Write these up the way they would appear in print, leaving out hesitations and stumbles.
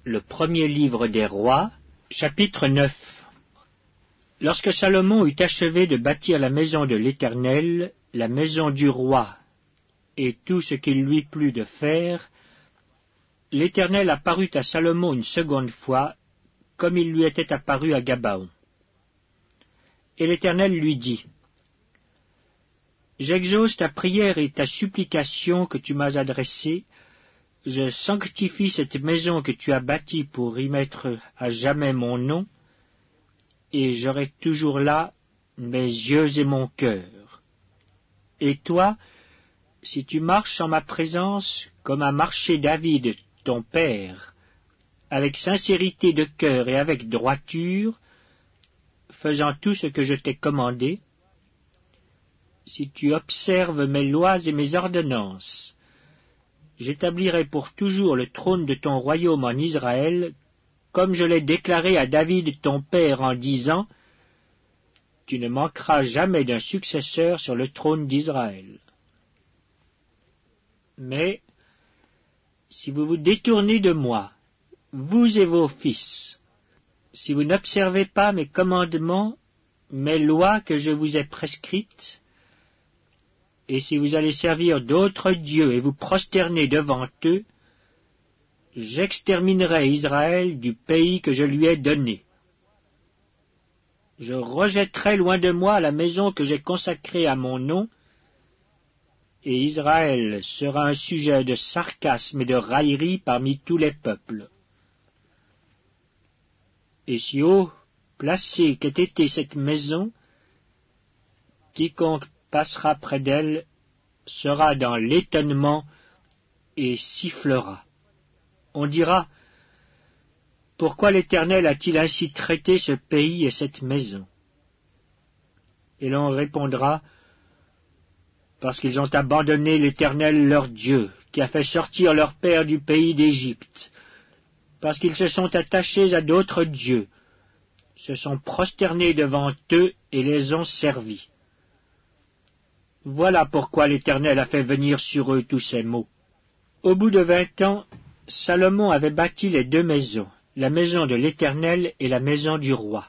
Le premier livre des rois, chapitre 9. Lorsque Salomon eut achevé de bâtir la maison de l'Éternel, la maison du roi, et tout ce qu'il lui plut de faire, l'Éternel apparut à Salomon une seconde fois, comme il lui était apparu à Gabaon. Et l'Éternel lui dit, « J'exauce ta prière et ta supplication que tu m'as adressée, je sanctifie cette maison que tu as bâtie pour y mettre à jamais mon nom, et j'aurai toujours là mes yeux et mon cœur. Et toi, si tu marches en ma présence comme a marché David, ton père, avec sincérité de cœur et avec droiture, faisant tout ce que je t'ai commandé, si tu observes mes lois et mes ordonnances, j'établirai pour toujours le trône de ton royaume en Israël, comme je l'ai déclaré à David ton père en disant, tu ne manqueras jamais d'un successeur sur le trône d'Israël. Mais, si vous vous détournez de moi, vous et vos fils, si vous n'observez pas mes commandements, mes lois que je vous ai prescrites, et si vous allez servir d'autres dieux et vous prosterner devant eux, j'exterminerai Israël du pays que je lui ai donné. Je rejetterai loin de moi la maison que j'ai consacrée à mon nom, et Israël sera un sujet de sarcasme et de raillerie parmi tous les peuples. Et si haut placée qu'ait été cette maison, quiconque passera près d'elle sera dans l'étonnement et sifflera. On dira, pourquoi l'Éternel a-t-il ainsi traité ce pays et cette maison? Et l'on répondra, parce qu'ils ont abandonné l'Éternel leur Dieu, qui a fait sortir leur père du pays d'Égypte, parce qu'ils se sont attachés à d'autres dieux, se sont prosternés devant eux et les ont servis. Voilà pourquoi l'Éternel a fait venir sur eux tous ces maux. Au bout de 20 ans, Salomon avait bâti les deux maisons, la maison de l'Éternel et la maison du roi.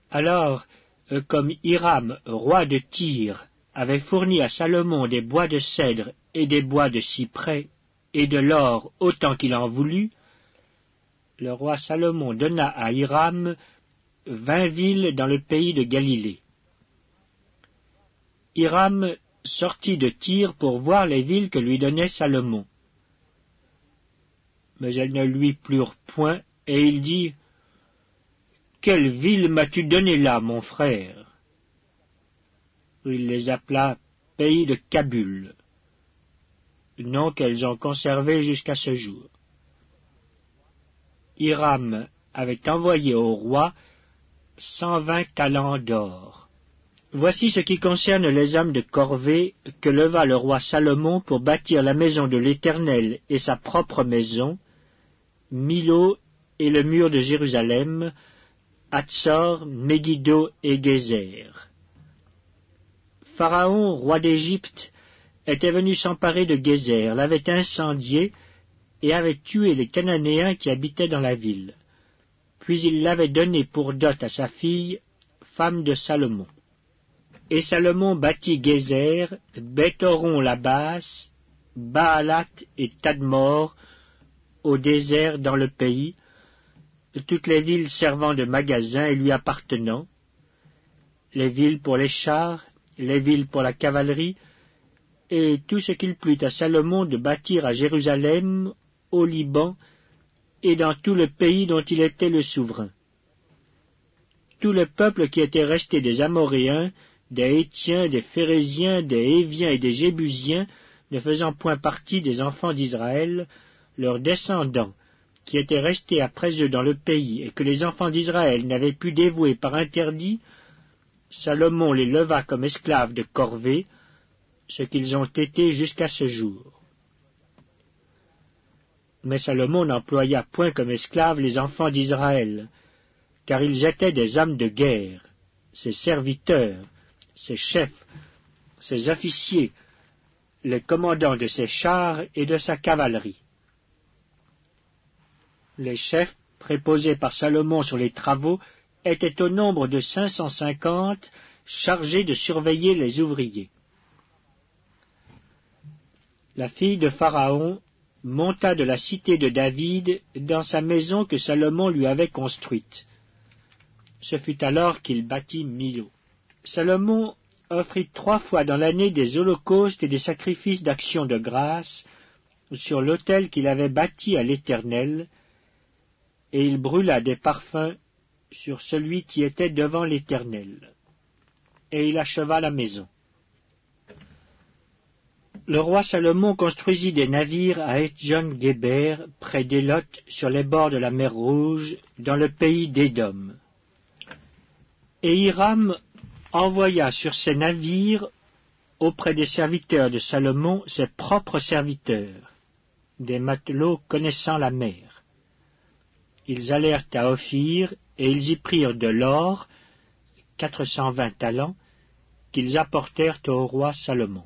Alors, comme Hiram, roi de Tyr, avait fourni à Salomon des bois de cèdre et des bois de cyprès, et de l'or autant qu'il en voulut, le roi Salomon donna à Hiram 20 villes dans le pays de Galilée. Hiram sortit de Tyr pour voir les villes que lui donnait Salomon. Mais elles ne lui plurent point, et il dit, « Quelle ville m'as-tu donné là, mon frère ?» Il les appela pays de Kabul, nom qu'elles ont conservé jusqu'à ce jour. Hiram avait envoyé au roi 120 talents d'or. Voici ce qui concerne les hommes de corvée que leva le roi Salomon pour bâtir la maison de l'Éternel et sa propre maison, Milo et le mur de Jérusalem, Hatzor, Megiddo et Gézer. Pharaon, roi d'Égypte, était venu s'emparer de Gézer, l'avait incendié et avait tué les Cananéens qui habitaient dans la ville. Puis il l'avait donnée pour dot à sa fille, femme de Salomon. Et Salomon bâtit Gézer, Beth-Horon la basse, Baalat et Tadmor, au désert dans le pays, toutes les villes servant de magasins et lui appartenant, les villes pour les chars, les villes pour la cavalerie, et tout ce qu'il plut à Salomon de bâtir à Jérusalem, au Liban, et dans tout le pays dont il était le souverain. Tout le peuple qui était resté des Amoréens, des Hétiens, des Phéréziens, des Héviens et des Jébusiens, ne faisant point partie des enfants d'Israël, leurs descendants, qui étaient restés après eux dans le pays, et que les enfants d'Israël n'avaient pu dévouer par interdit, Salomon les leva comme esclaves de corvée, ce qu'ils ont été jusqu'à ce jour. Mais Salomon n'employa point comme esclaves les enfants d'Israël, car ils étaient des hommes de guerre, ses serviteurs, ses chefs, ses officiers, les commandants de ses chars et de sa cavalerie. Les chefs, préposés par Salomon sur les travaux, étaient au nombre de 550, chargés de surveiller les ouvriers. La fille de Pharaon monta de la cité de David dans sa maison que Salomon lui avait construite. Ce fut alors qu'il bâtit Milo. Salomon offrit 3 fois dans l'année des holocaustes et des sacrifices d'action de grâce sur l'autel qu'il avait bâti à l'Éternel, et il brûla des parfums sur celui qui était devant l'Éternel. Et il acheva la maison. Le roi Salomon construisit des navires à Etjon-Géber, près d'Élot, sur les bords de la mer Rouge, dans le pays d'Édom. Et Hiram envoya sur ces navires, auprès des serviteurs de Salomon, ses propres serviteurs, des matelots connaissant la mer. Ils allèrent à Ophir, et ils y prirent de l'or, 420 talents, qu'ils apportèrent au roi Salomon.